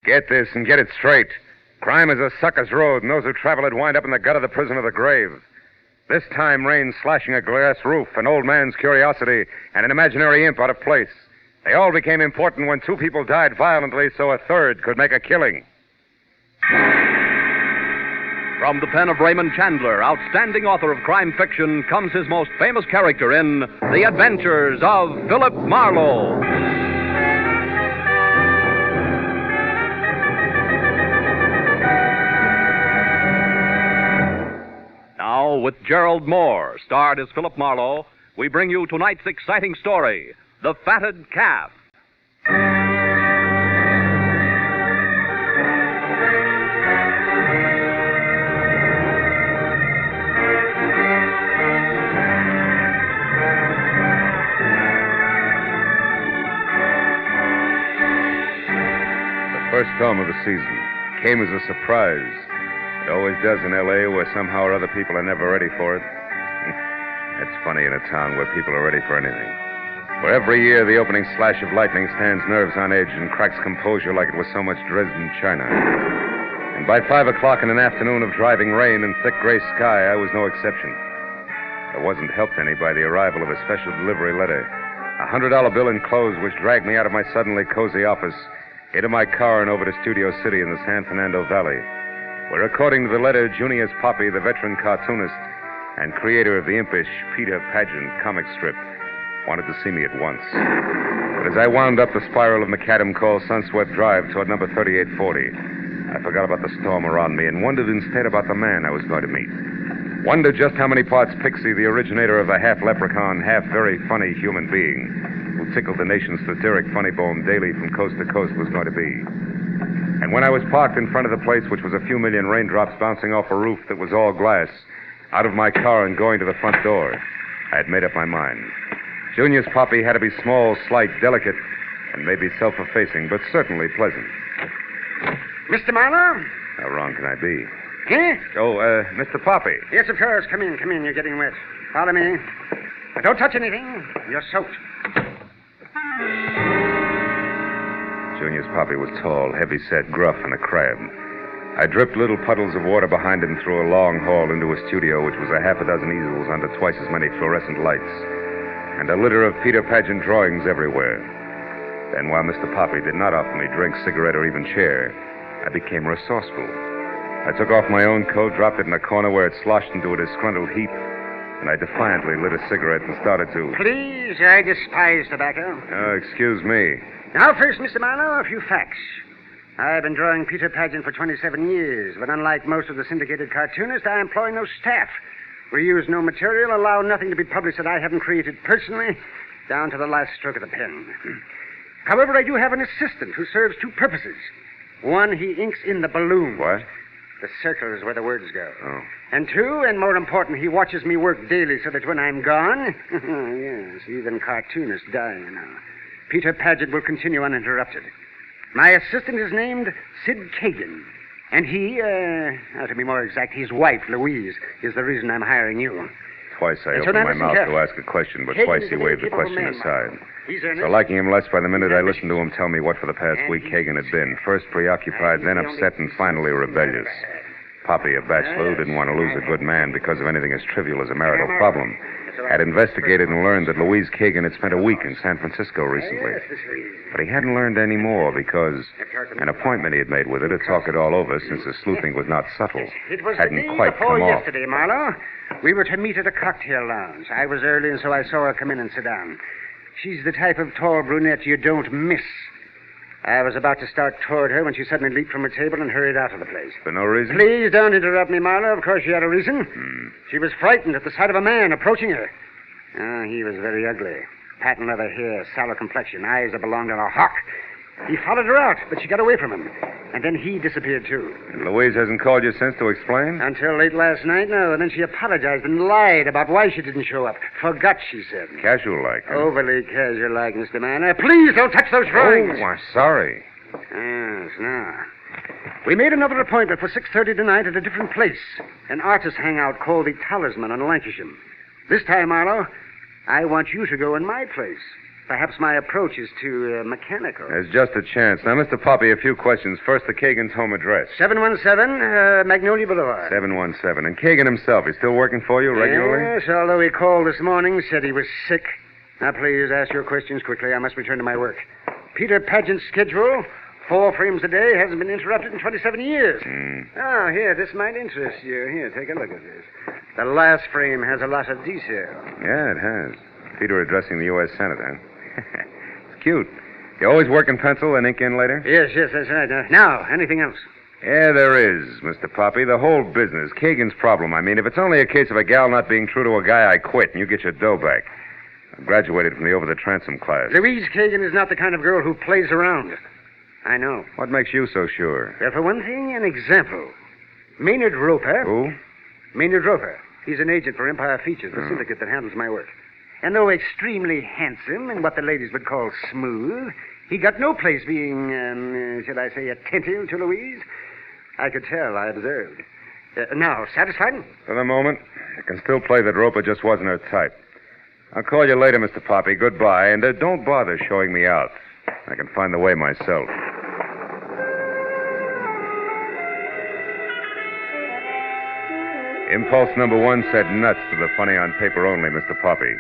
Get this and get it straight. Crime is a sucker's road, and those who travel it wind up in the gut of the prison of the grave. This time, rain slashing a glass roof, an old man's curiosity, and an imaginary imp out of place. They all became important when two people died violently so a third could make a killing. From the pen of Raymond Chandler, outstanding author of crime fiction, comes his most famous character in The Adventures of Philip Marlowe. Now, with Gerlad Mohr, starred as Philip Marlowe, we bring you tonight's exciting story, The Fatted Calf. The first film of the season came as a surprise. It always does in L.A., where somehow or other people are never ready for it. It's funny in a town where people are ready for anything. Where every year the opening slash of lightning stands nerves on edge and cracks composure like it was so much Dresden china. And by 5 o'clock in an afternoon of driving rain and thick gray sky, I was no exception. I wasn't helped any by the arrival of a special delivery letter. A $100 bill enclosed which dragged me out of my suddenly cozy office, into my car and over to Studio City in the San Fernando Valley, where, according to the letter, Junius Poppy, the veteran cartoonist and creator of the impish Peter Pageant comic strip, wanted to see me at once. But as I wound up the spiral of macadam called Sunswept Drive toward number 3840, I forgot about the storm around me and wondered instead about the man I was going to meet. Wondered just how many parts Pixie, the originator of a half-leprechaun, half-very funny human being who tickled the nation's satiric funny bone daily from coast to coast was going to be. And when I was parked in front of the place, which was a few million raindrops bouncing off a roof that was all glass, out of my car and going to the front door, I had made up my mind. Junius Poppy had to be small, slight, delicate, and maybe self-effacing, but certainly pleasant. Mr. Marlowe? How wrong can I be? Huh? Mr. Poppy. Yes, of course. Come in. You're getting wet. Follow me. But don't touch anything. You're soaked. Junius Poppy was tall, heavy-set, gruff, and a crab. I dripped little puddles of water behind him through a long hall into a studio, which was a half a dozen easels under twice as many fluorescent lights, and a litter of Peter Pageant drawings everywhere. Then, while Mr. Poppy did not offer me drink, cigarette, or even chair, I became resourceful. I took off my own coat, dropped it in a corner where it sloshed into a disgruntled heap, and I defiantly lit a cigarette and started to... Please, I despise tobacco. Oh, excuse me. Now, first, Mr. Marlowe, a few facts. I've been drawing Peter Pageant for 27 years, but unlike most of the syndicated cartoonists, I employ no staff. We use no material, allow nothing to be published that I haven't created personally, down to the last stroke of the pen. However, I do have an assistant who serves two purposes. One, he inks in the balloon. What? The circle is where the words go. Oh. And two, and more important, he watches me work daily so that when I'm gone, yes, even cartoonists die, you know, Peter Pageant will continue uninterrupted. My assistant is named Sid Kagan, and he, to be more exact, his wife, Louise, is the reason I'm hiring you. Twice I opened my mouth to ask a question, but twice he waved the question aside. So liking him less by the minute, I listened to him tell me what for the past week Kagan had been. First preoccupied, then upset, and finally rebellious. Poppy, a bachelor who didn't want to lose a good man because of anything as trivial as a marital problem, had investigated and learned that Louise Kagan had spent a week in San Francisco recently. But he hadn't learned any more because an appointment he had made with her to talk it all over, since the sleuthing was not subtle, hadn't quite come off. Yesterday, Marlowe. We were to meet at a cocktail lounge. I was early, and so I saw her come in and sit down. She's the type of tall brunette you don't miss. I was about to start toward her when she suddenly leaped from her table and hurried out of the place. For no reason? Please don't interrupt me, Marlowe. Of course she had a reason. She was frightened at the sight of a man approaching her. He was very ugly. Patent leather hair, sallow complexion, eyes that belonged to a hawk. He followed her out, but she got away from him. And then he disappeared, too. And Louise hasn't called you since to explain? Until late last night, no. And then she apologized and lied about why she didn't show up. Forgot, she said. Casual-like, huh? Overly casual-like, Mr. Manor. Please don't touch those drawings. Oh, I'm sorry. Yes, now. We made another appointment for 6:30 tonight at a different place. An artist hangout called the Talisman on Lancashire. This time, Marlowe, I want you to go in my place. Perhaps my approach is too mechanical. There's just a chance. Now, Mr. Poppy, a few questions. First, the Kagan's home address. 717 Magnolia Boulevard. 717. And Kagan himself, he's still working for you regularly? Yes, although he called this morning, said he was sick. Now, please ask your questions quickly. I must return to my work. Peter Pageant's schedule, 4 frames a day, hasn't been interrupted in 27 years. Oh, here, this might interest you. Here, take a look at this. The last frame has a lot of detail. Yeah, it has. Peter addressing the U.S. Senate, huh? It's cute. You always work in pencil and ink in later? Yes, that's right. Now, anything else? Yeah, there is, Mr. Poppy. The whole business. Kagan's problem, I mean. If it's only a case of a gal not being true to a guy, I quit, and you get your dough back. I graduated from the over-the-transom class. Louise Kagan is not the kind of girl who plays around. I know. What makes you so sure? Well, for one thing, an example. Maynard Roper. Who? Maynard Roper. He's an agent for Empire Features, the syndicate that handles my work. And though extremely handsome and what the ladies would call smooth, he got no place being, shall I say, attentive to Louise. I could tell, I observed. Now, satisfied? For the moment, I can still play that Roper just wasn't her type. I'll call you later, Mr. Poppy. Goodbye. And don't bother showing me out. I can find the way myself. Impulse number 1 said nuts to the funny on paper only, Mr. Poppy.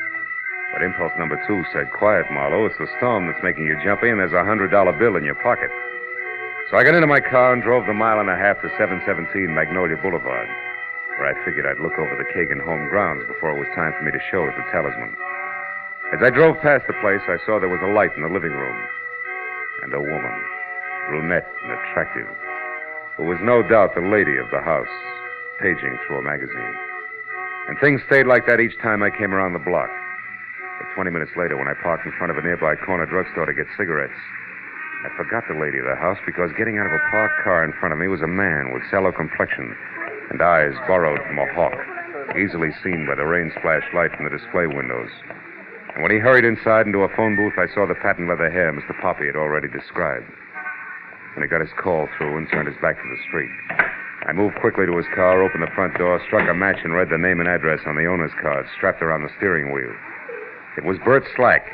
But impulse number 2 said, quiet, Marlowe. It's the storm that's making you jumpy, and there's a $100 bill in your pocket. So I got into my car and drove the 1.5 miles to 717 Magnolia Boulevard, where I figured I'd look over the Kagan home grounds before it was time for me to show at the talisman. As I drove past the place, I saw there was a light in the living room. And a woman, brunette and attractive, who was no doubt the lady of the house, paging through a magazine. And things stayed like that each time I came around the block. But 20 minutes later, when I parked in front of a nearby corner drugstore to get cigarettes, I forgot the lady of the house because getting out of a parked car in front of me was a man with sallow complexion and eyes borrowed from a hawk, easily seen by the rain-splashed light from the display windows. And when he hurried inside into a phone booth, I saw the patent leather hair Mr. Poppy had already described. When he got his call through and turned his back to the street, I moved quickly to his car, opened the front door, struck a match, and read the name and address on the owner's card strapped around the steering wheel. It was Bert Slack,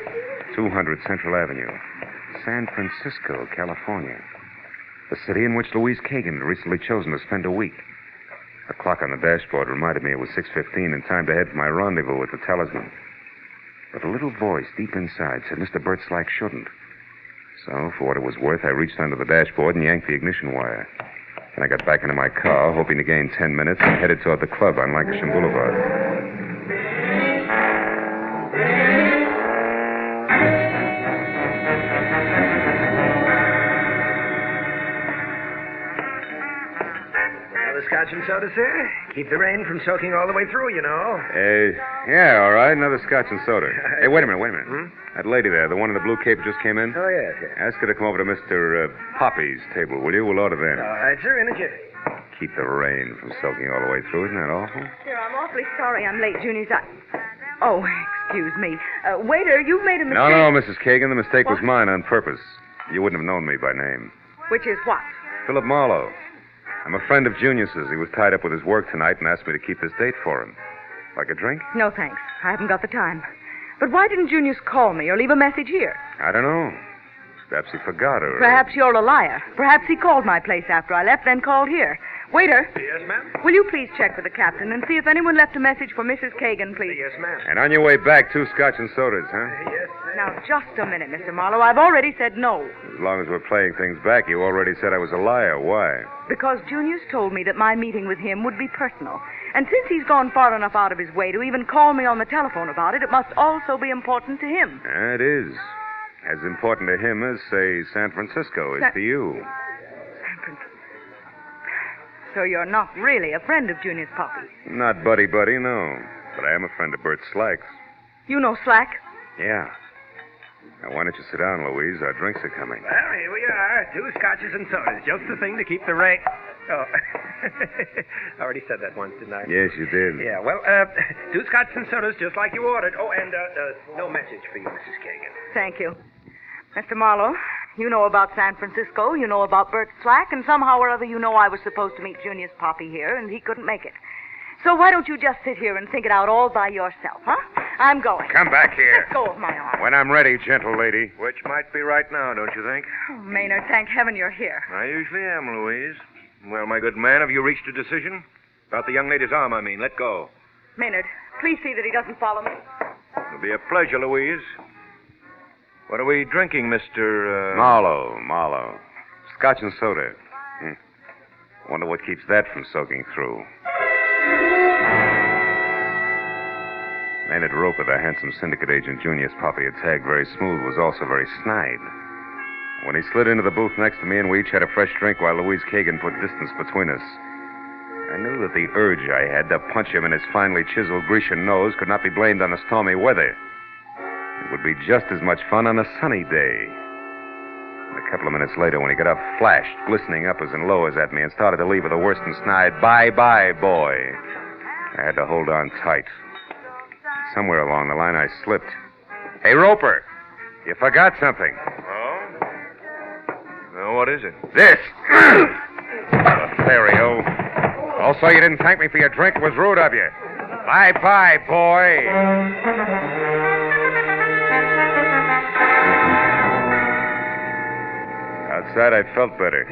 200 Central Avenue, San Francisco, California. The city in which Louise Kagan had recently chosen to spend a week. The clock on the dashboard reminded me it was 6:15 and time to head for my rendezvous with the talisman. But a little voice deep inside said Mr. Bert Slack shouldn't. So, for what it was worth, I reached under the dashboard and yanked the ignition wire. And I got back into my car, hoping to gain 10 minutes, and headed toward the club on Lancashire Boulevard. Scotch and soda, sir? Keep the rain from soaking all the way through, you know. Yeah, all right. Another scotch and soda. Hey, wait a minute. That lady there, the one in the blue cape just came in? Oh, yes. Ask her to come over to Mr. Poppy's table, will you? We'll order then. All right, sir, in a jiffy. Keep the rain from soaking all the way through. Isn't that awful? Sir, I'm awfully sorry I'm late, Junior. Oh, excuse me. Waiter, you've made a mistake. No, Mrs. Kagan. The mistake was mine on purpose. You wouldn't have known me by name. Which is what? Philip Marlowe. I'm a friend of Junius's. He was tied up with his work tonight and asked me to keep this date for him. Like a drink? No, thanks. I haven't got the time. But why didn't Junius call me or leave a message here? I don't know. Perhaps he forgot or... Perhaps you're a liar. Perhaps he called my place after I left, then called here. Waiter. Yes, ma'am? Will you please check with the captain and see if anyone left a message for Mrs. Kagan, please? Yes, ma'am. And on your way back, 2 scotch and sodas, huh? Yes, Now, just a minute, Mr. Marlowe. I've already said no. As long as we're playing things back, you already said I was a liar. Why? Because Junius told me that my meeting with him would be personal. And since he's gone far enough out of his way to even call me on the telephone about it, it must also be important to him. It is. As important to him as, say, San Francisco is to you. So you're not really a friend of Junius Poppy? Not buddy-buddy, no. But I am a friend of Bert Slack's. You know Slack? Yeah. Now, why don't you sit down, Louise? Our drinks are coming. Well, here we are. 2 scotches and sodas. Just the thing to keep the rain... Oh. I already said that once, didn't I? Yes, you did. Yeah, well, 2 scotches and sodas, just like you ordered. Oh, and no message for you, Mrs. Kagan. Thank you. Mr. Marlowe, you know about San Francisco, you know about Bert Slack, and somehow or other you know I was supposed to meet Junius Poppy here, and he couldn't make it. So why don't you just sit here and think it out all by yourself, huh? I'm going. Come back here. Let go of my arm. When I'm ready, gentle lady. Which might be right now, don't you think? Oh, Maynard, thank heaven you're here. I usually am, Louise. Well, my good man, have you reached a decision? About the young lady's arm, I mean. Let go. Maynard, please see that he doesn't follow me. It'll be a pleasure, Louise. What are we drinking, Mr. Marlowe. Scotch and soda. Wonder what keeps that from soaking through. Maynard Roper, the handsome syndicate agent Junior's puppy had tagged very smooth, was also very snide. When he slid into the booth next to me and we each had a fresh drink while Louise Kagan put distance between us, I knew that the urge I had to punch him in his finely chiseled Grecian nose could not be blamed on the stormy weather. It would be just as much fun on a sunny day. A couple of minutes later, when he got up, flashed, glistening uppers and lowers at me, and started to leave with a worse than snide, "Bye-bye, boy." I had to hold on tight. Somewhere along the line, I slipped. "Hey, Roper, you forgot something." Oh? Well, what is it? This. Lothario. Also, you didn't thank me for your drink. It was rude of you. Bye-bye, boy. Outside, I felt better.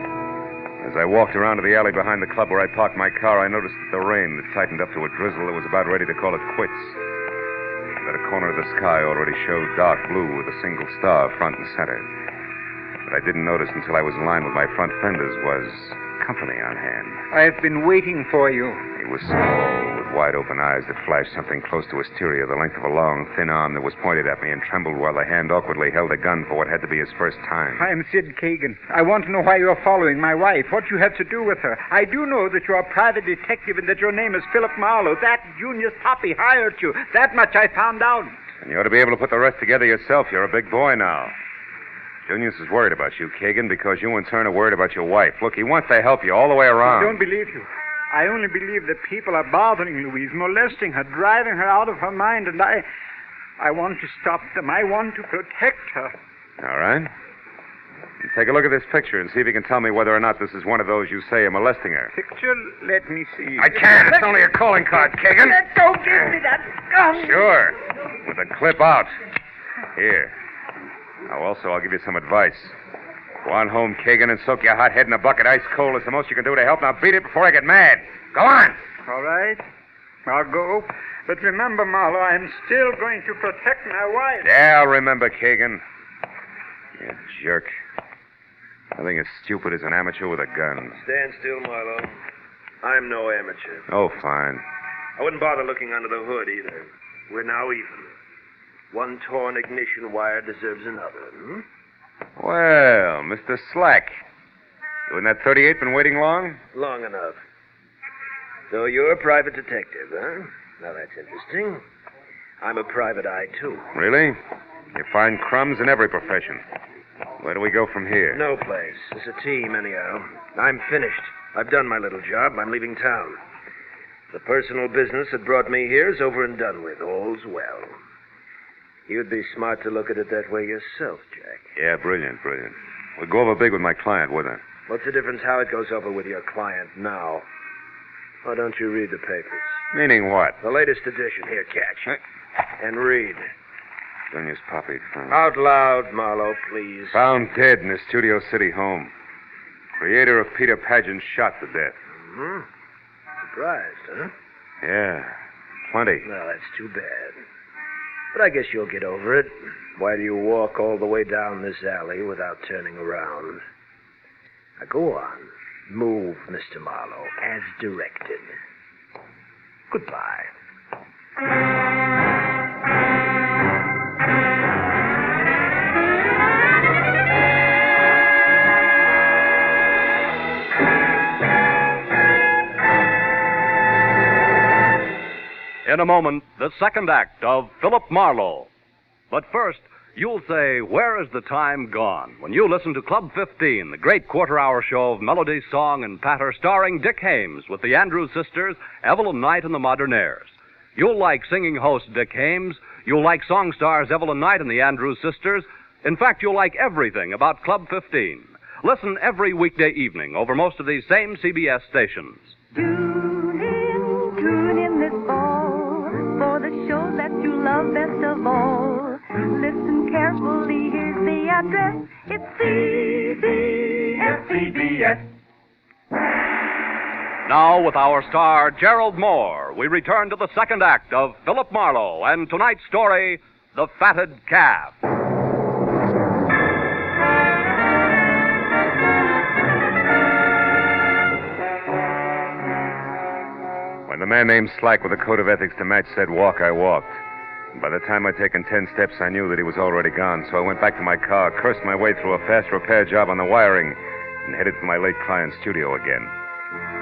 As I walked around to the alley behind the club where I parked my car, I noticed that the rain that tightened up to a drizzle that was about ready to call it quits. That a corner of the sky already showed dark blue with a single star front and center. What I didn't notice until I was in line with my front fenders was company on hand. I've been waiting for you. He was small, with wide-open eyes that flashed something close to hysteria, the length of a long, thin arm that was pointed at me and trembled while the hand awkwardly held a gun for what had to be his first time. I'm Sid Kagan. I want to know why you're following my wife, what you have to do with her. I do know that you're a private detective and that your name is Philip Marlowe. That Junior's puppy hired you. That much I found out. And you ought to be able to put the rest together yourself. You're a big boy now. Junius is worried about you, Kagan, because you in turn are worried about your wife. Look, he wants to help you all the way around. I don't believe you. I only believe that people are bothering Louise, molesting her, driving her out of her mind, and I want to stop them. I want to protect her. All right. Take a look at this picture and see if you can tell me whether or not this is one of those you say are molesting her. Picture? Let me see. I can't. It's only a calling card, Kagan. Let go. Give me that gun. Sure. With the clip out. Here. Now, also, I'll give you some advice. Go on home, Kagan, and soak your hot head in a bucket ice cold. It's the most you can do to help. Now beat it before I get mad. Go on. All right. I'll go. But remember, Marlowe, I'm still going to protect my wife. Yeah, I'll remember, Kagan. You jerk. Nothing as stupid as an amateur with a gun. Stand still, Marlowe. I'm no amateur. Oh, fine. I wouldn't bother looking under the hood, either. We're now even. One torn ignition wire deserves another, Well, Mr. Slack. You and that 38 been waiting long? Long enough. So you're a private detective, huh? Now that's interesting. I'm a private eye, too. Really? You find crumbs in every profession. Where do we go from here? No place. It's a team, anyhow. I'm finished. I've done my little job. I'm leaving town. The personal business that brought me here is over and done with. All's well. You'd be smart to look at it that way yourself, Jack. Yeah, brilliant. We'll go over big with my client, with her. What's the difference how it goes over with your client now? Why don't you read the papers? Meaning what? The latest edition. Here, catch. And read. Junior's puppy found. Out loud, Marlowe, please. Found dead in his Studio City home. Creator of Peter Pageant shot to death. Mm-hmm. Surprised, huh? Yeah, plenty. Well, that's too bad. But I guess you'll get over it. Why do you walk all the way down this alley without turning around? Now, go on. Move, Mr. Marlowe, as directed. Goodbye. In a moment, the second act of Philip Marlowe. But first, you'll say, where is the time gone? When you listen to Club 15, the great quarter-hour show of melody, song, and patter starring Dick Hames with the Andrews sisters, Evelyn Knight and the Modernaires. You'll like singing host Dick Hames. You'll like song stars Evelyn Knight and the Andrews sisters. In fact, you'll like everything about Club 15. Listen every weekday evening over most of these same CBS stations. Tune in yes. Now, with our star, Gerlad Mohr, we return to the second act of Philip Marlowe and tonight's story, The Fatted Calf. When the man named Slack with a code of ethics to match said walk, I walked. And by the time I'd taken 10 steps, I knew that he was already gone, so I went back to my car, cursed my way through a fast repair job on the wiring, and headed for my late client's studio again.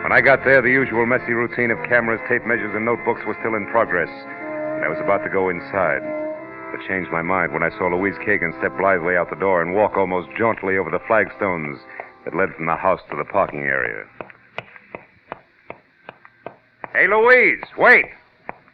When I got there, the usual messy routine of cameras, tape measures, and notebooks was still in progress, and I was about to go inside. But changed my mind when I saw Louise Kagan step blithely out the door and walk almost jauntily over the flagstones that led from the house to the parking area. Hey, Louise, wait!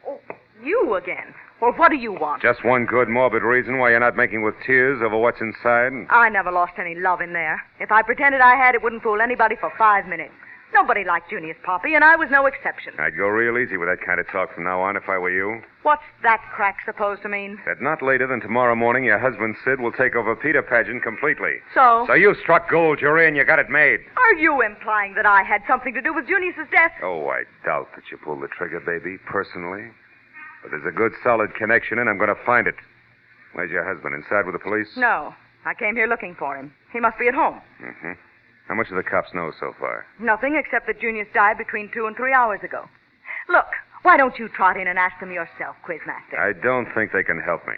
Oh, you again? Well, what do you want? Just one good, morbid reason why you're not making with tears over what's inside. I never lost any love in there. If I pretended I had, it wouldn't fool anybody for 5 minutes. Nobody liked Junius Poppy, and I was no exception. I'd go real easy with that kind of talk from now on if I were you. What's that crack supposed to mean? That not later than tomorrow morning, your husband, Sid, will take over Peter Pageant completely. So? So you struck gold, you're in, you got it made. Are you implying that I had something to do with Junius's death? Oh, I doubt that you pulled the trigger, baby, personally. But there's a good, solid connection, and I'm going to find it. Where's your husband? Inside with the police? No. I came here looking for him. He must be at home. Mm-hmm. How much do the cops know so far? Nothing except that Junius died between 2 and 3 hours ago. Look, why don't you trot in and ask them yourself, Quizmaster? I don't think they can help me.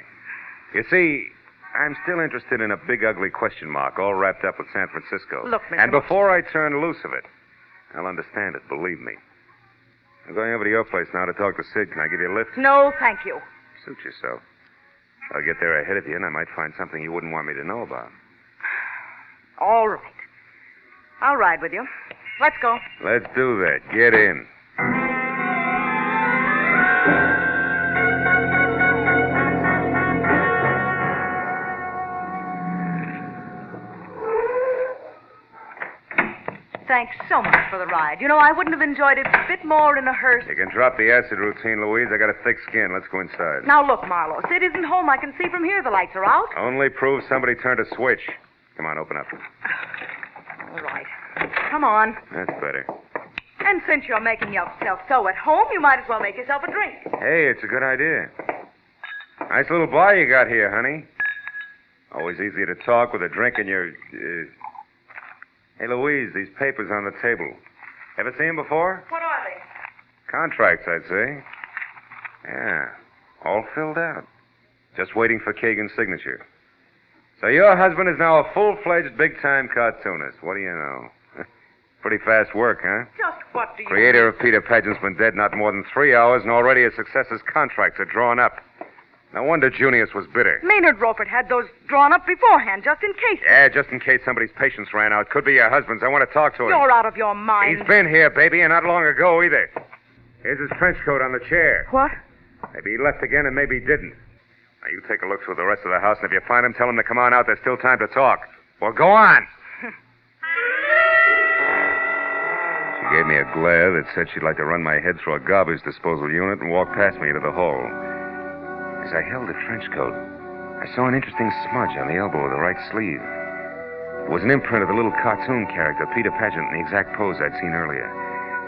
You see, I'm still interested in a big, ugly question mark all wrapped up with San Francisco. Look, Mr. And before I turn loose of it, I'll understand it, believe me. I'm going over to your place now to talk to Sid. Can I give you a lift? No, thank you. Suit yourself. I'll get there ahead of you, and I might find something you wouldn't want me to know about. All right. I'll ride with you. Let's go. Let's do that. Get in. Thanks so much for the ride. You know, I wouldn't have enjoyed it a bit more in a hearse. You can drop the acid routine, Louise. I got a thick skin. Let's go inside. Now, look, Marlowe. Sid isn't home. I can see from here the lights are out. Only proves somebody turned a switch. Come on, open up. All right. Come on. That's better. And since you're making yourself so at home, you might as well make yourself a drink. Hey, it's a good idea. Nice little bar you got here, honey. Always easier to talk with a drink in your... Hey, Louise, these papers on the table. Ever seen them before? What are they? Contracts, I'd say. Yeah, all filled out. Just waiting for Kagan's signature. So your husband is now a full-fledged, big-time cartoonist. What do you know? Pretty fast work, huh? Just what do you... Creator of Peter Pageant's been dead not more than 3 hours, and already his successor's contracts are drawn up. No wonder Junius was bitter. Maynard Roper had those drawn up beforehand, just in case. Yeah, just in case somebody's patience ran out. Could be your husband's. I want to talk to him. You're out of your mind. He's been here, baby, and not long ago either. Here's his trench coat on the chair. What? Maybe he left again and maybe he didn't. Now, you take a look through the rest of the house, and if you find him, tell him to come on out. There's still time to talk. Well, go on. She gave me a glare that said she'd like to run my head through a garbage disposal unit and walk past me into the hall. As I held the trench coat, I saw an interesting smudge on the elbow of the right sleeve. It was an imprint of the little cartoon character, Peter Pageant, in the exact pose I'd seen earlier.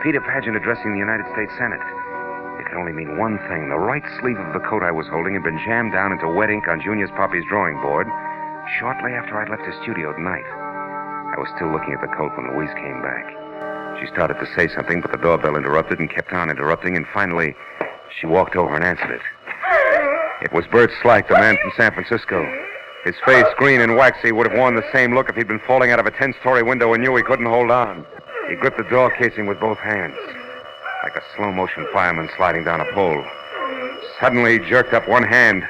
Peter Pageant addressing the United States Senate. It could only mean one thing. The right sleeve of the coat I was holding had been jammed down into wet ink on Junius Poppy's drawing board shortly after I'd left his studio at night. I was still looking at the coat when Louise came back. She started to say something, but the doorbell interrupted and kept on interrupting, and finally, she walked over and answered it. It was Bert Slack, the man from San Francisco. His face, green and waxy, would have worn the same look if he'd been falling out of a 10-story window and knew he couldn't hold on. He gripped the door casing with both hands, like a slow-motion fireman sliding down a pole. Suddenly, he jerked up one hand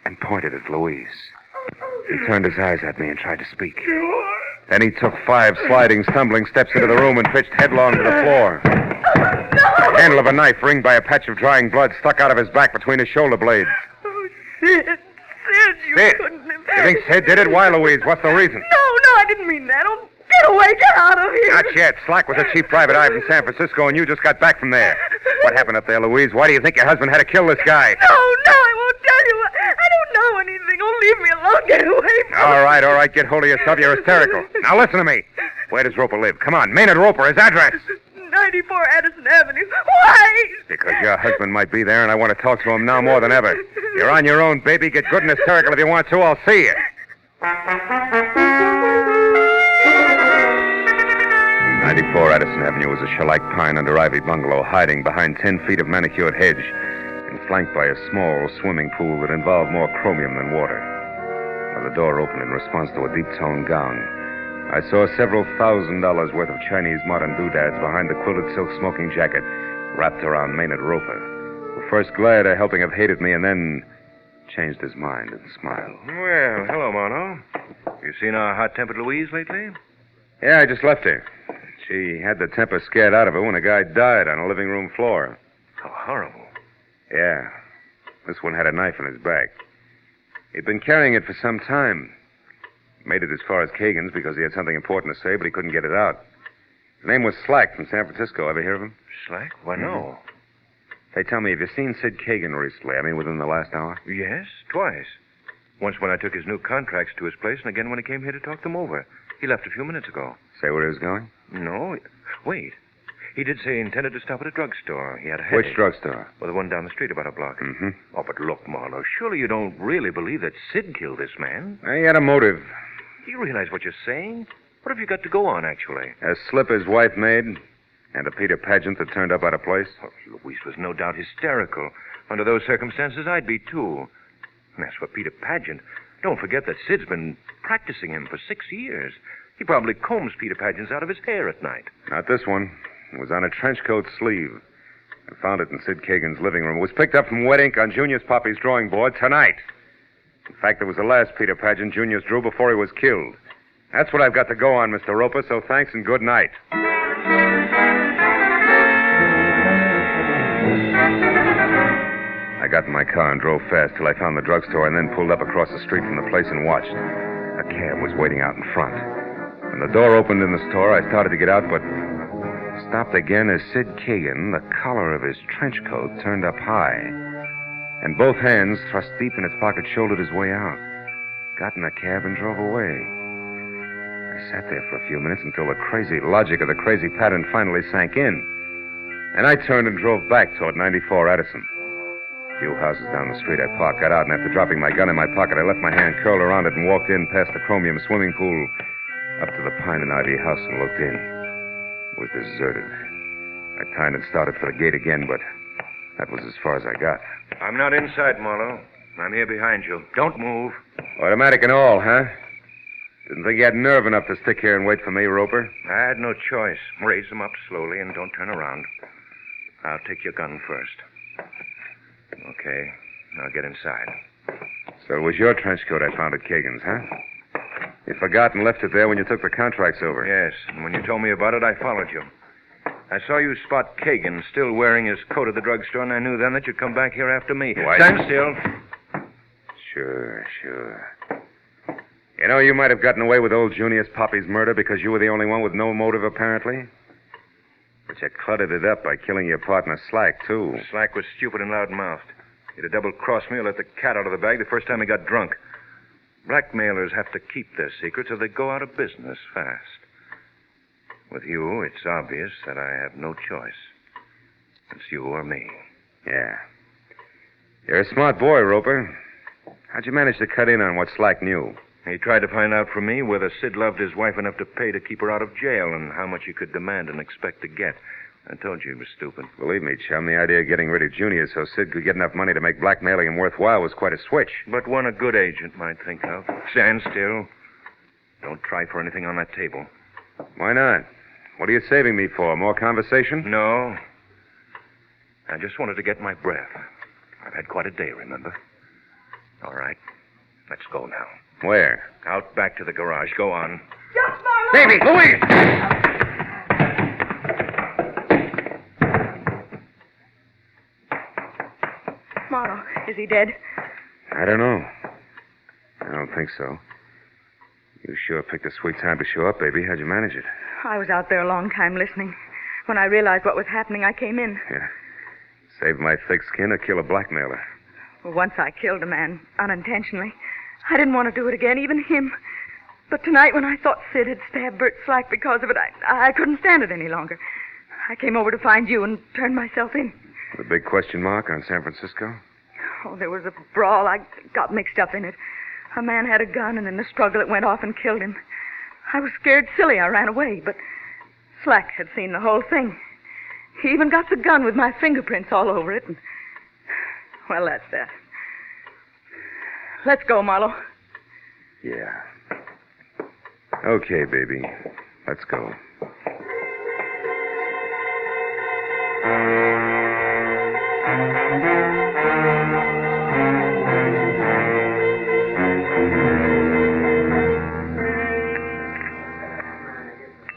and pointed at Louise. He turned his eyes at me and tried to speak. Then he took 5 sliding, stumbling steps into the room and pitched headlong to the floor. The handle of a knife, ringed by a patch of drying blood, stuck out of his back between his shoulder blades. Oh, Sid. Sid, you Sid. couldn't have... You think Sid did it? Why, Louise? What's the reason? No, I didn't mean that. Oh, get away, get out of here. Not yet. Slack was a chief private eye from San Francisco, and you just got back from there. What happened up there, Louise? Why do you think your husband had to kill this guy? No, I won't tell you. I don't know anything. Oh, leave me alone. Marlowe, get away from me. All right, get hold of yourself. You're hysterical. Now listen to me. Where does Roper live? Come on, Maynard Roper, his address. 94 Addison Avenue. Why? Because your husband might be there, and I want to talk to him now more than ever. You're on your own, baby. Get good and hysterical if you want to. I'll see you. 94 Addison Avenue was a shellac pine under ivy bungalow hiding behind 10 feet of manicured hedge and flanked by a small swimming pool that involved more chromium than water. Now, the door opened in response to a deep-toned gong. I saw several $1,000s worth of Chinese modern doodads behind the quilted silk smoking jacket wrapped around Maynard Roper, who first glared at helping have hated me and then changed his mind and smiled. Well, hello, Marlowe. You seen our hot-tempered Louise lately? Yeah, I just left her. She had the temper scared out of her when a guy died on a living room floor. How horrible. Yeah. This one had a knife in his back. He'd been carrying it for some time. Made it as far as Kagan's because he had something important to say, but he couldn't get it out. His name was Slack from San Francisco. Ever hear of him? Slack? Why, no. Hey, tell me, have you seen Sid Kagan recently? I mean, within the last hour? Yes, twice. Once when I took his new contracts to his place, and again when he came here to talk them over. He left a few minutes ago. Say where he was going? No. Wait. He did say he intended to stop at a drugstore. He had a headache. Which drugstore? Well, the one down the street about a block. Mm-hmm. Oh, but look, Marlowe, surely you don't really believe that Sid killed this man? He had a motive. Do you realize what you're saying? What have you got to go on, actually? A slip his wife made, and a Peter Pageant that turned up out of place. Oh, Louise was no doubt hysterical. Under those circumstances, I'd be, too. And as for Peter Pageant, don't forget that Sid's been practicing him for 6 years. He probably combs Peter Pageant's out of his hair at night. Not this one. It was on a trench coat sleeve. I found it in Sid Kagan's living room. It was picked up from wet ink on Junior's Poppy's drawing board tonight. In fact, it was the last Peter Pageant Junior's drew before he was killed. That's what I've got to go on, Mr. Roper, so thanks and good night. I got in my car and drove fast till I found the drugstore and then pulled up across the street from the place and watched. A cab was waiting out in front. When the door opened in the store, I started to get out, but stopped again as Sid Kagan, the collar of his trench coat turned up high, and both hands thrust deep in his pocket, shouldered his way out. Got in a cab and drove away. I sat there for a few minutes until the crazy logic of the crazy pattern finally sank in. And I turned and drove back toward 94 Addison. A few houses down the street, I parked, got out, and after dropping my gun in my pocket, I left my hand curled around it and walked in past the chromium swimming pool up to the pine and ivy house and looked in. It was deserted. I turned and started for the gate again, but that was as far as I got. I'm not inside, Marlowe. I'm here behind you. Don't move. Automatic and all, huh? Didn't think you had nerve enough to stick here and wait for me, Roper. I had no choice. Raise them up slowly and don't turn around. I'll take your gun first. Okay. Now get inside. So it was your trench coat I found at Kagan's, huh? You forgot and left it there when you took the contracts over. Yes, and when you told me about it, I followed you. I saw you spot Kagan still wearing his coat at the drugstore, and I knew then that you'd come back here after me. Why? Stand still. Sure. You know, you might have gotten away with old Junius Poppy's murder because you were the only one with no motive, apparently. But you cluttered it up by killing your partner, Slack, too. Slack was stupid and loud-mouthed. He'd have double-crossed me or let the cat out of the bag the first time he got drunk. Blackmailers have to keep their secrets or they go out of business fast. With you, it's obvious that I have no choice. It's you or me. Yeah. You're a smart boy, Roper. How'd you manage to cut in on what Slack knew? He tried to find out from me whether Sid loved his wife enough to pay to keep her out of jail and how much he could demand and expect to get. I told you he was stupid. Believe me, chum, the idea of getting rid of Junior so Sid could get enough money to make blackmailing him worthwhile was quite a switch. But one a good agent might think of. Stand still. Don't try for anything on that table. Why not? What are you saving me for? More conversation? No. I just wanted to get my breath. I've had quite a day, remember? All right. Let's go now. Where? Out back to the garage. Go on. Just Marlowe! Baby, Louise! Marlowe, is he dead? I don't know. I don't think so. You sure picked a sweet time to show up, baby. How'd you manage it? I was out there a long time listening. When I realized what was happening, I came in. Yeah. Save my thick skin or kill a blackmailer. Well, once I killed a man, unintentionally. I didn't want to do it again, even him. But tonight when I thought Sid had stabbed Bert Slack because of it, I couldn't stand it any longer. I came over to find you and turned myself in. The big question mark on San Francisco? Oh, there was a brawl. I got mixed up in it. A man had a gun, and in the struggle it went off and killed him. I was scared silly. I ran away, but Slack had seen the whole thing. He even got the gun with my fingerprints all over it. And, well, that's that. Let's go, Marlowe. Yeah. Okay, baby. Let's go.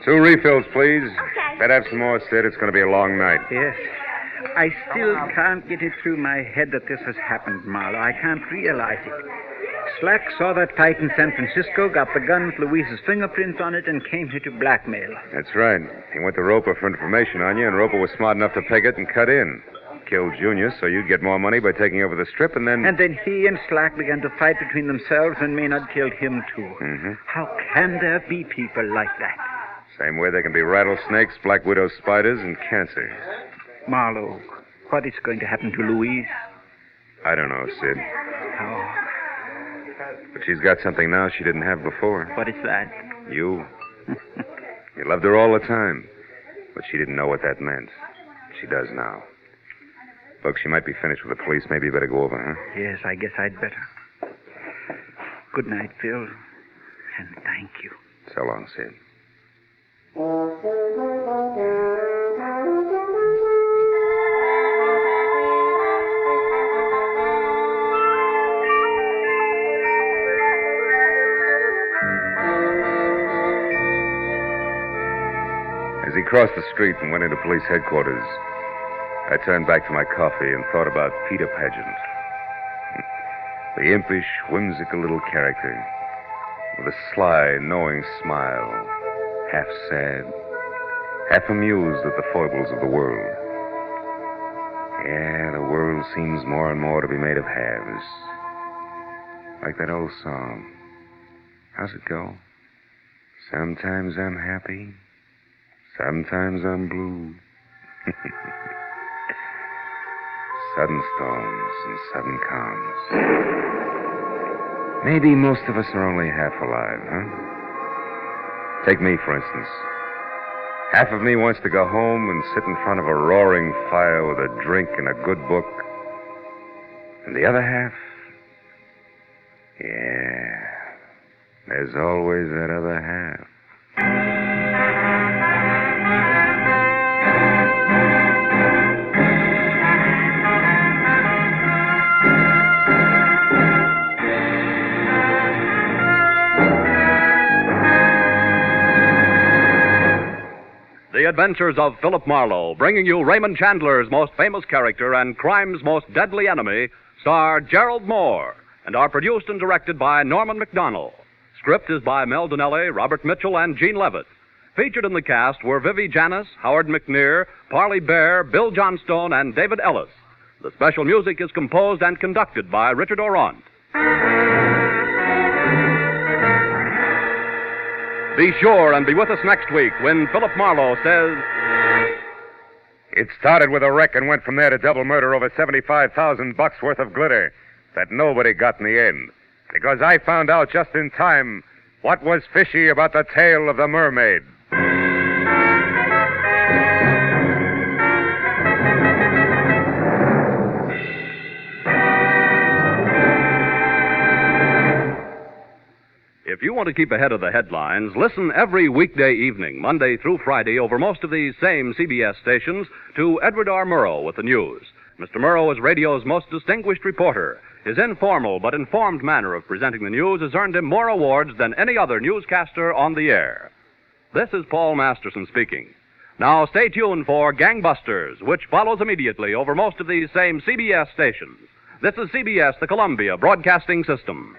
Two refills, please. Okay. Better have some more, Sid. It's going to be a long night. Yes. I still can't get it through my head that this has happened, Marlowe. I can't realize it. Slack saw that fight in San Francisco, got the gun with Louise's fingerprints on it, and came here to blackmail. That's right. He went to Roper for information on you, and Roper was smart enough to peg it and cut in. Killed Junior so you'd get more money by taking over the strip, and then... And then he and Slack began to fight between themselves, and Maynard killed him, too. Mm-hmm. How can there be people like that? Same way there can be rattlesnakes, black widow spiders, and cancer. Marlowe, what is going to happen to Louise? I don't know, Sid. Oh, But she's got something now she didn't have before. what is that? You. You loved her all the time. But she didn't know what that meant. She does now. Look, she might be finished with the police. Maybe you better go over, huh? Yes, I guess I'd better. Good night, Phil. And thank you. So long, Sid. As he crossed the street and went into police headquarters, I turned back to my coffee and thought about Peter Pageant. The impish, whimsical little character with a sly, knowing smile, half sad, half amused at the foibles of the world. Yeah, the world seems more and more to be made of halves. Like that old song. How's it go? Sometimes I'm happy, sometimes I'm blue. Sudden storms and sudden calms. Maybe most of us are only half alive, huh? Take me, for instance. Half of me wants to go home and sit in front of a roaring fire with a drink and a good book. And the other half? Yeah, there's always that other half. The Adventures of Philip Marlowe, bringing you Raymond Chandler's most famous character and crime's most deadly enemy, star Gerlad Mohr, and are produced and directed by Norman MacDonald. Script is by Mel Donnelly, Robert Mitchell, and Gene Levitt. Featured in the cast were Vivi Janis, Howard McNear, Parley Bear, Bill Johnstone, and David Ellis. The special music is composed and conducted by Richard Orant. Be sure and be with us next week when Philip Marlowe says... It started with a wreck and went from there to double murder over $75,000 worth of glitter that nobody got in the end. Because I found out just in time what was fishy about the tale of the mermaid. If you want to keep ahead of the headlines, listen every weekday evening, Monday through Friday, over most of these same CBS stations, to Edward R. Murrow with the news. Mr. Murrow is radio's most distinguished reporter. His informal but informed manner of presenting the news has earned him more awards than any other newscaster on the air. This is Paul Masterson speaking. Now stay tuned for Gangbusters, which follows immediately over most of these same CBS stations. This is CBS, the Columbia Broadcasting System.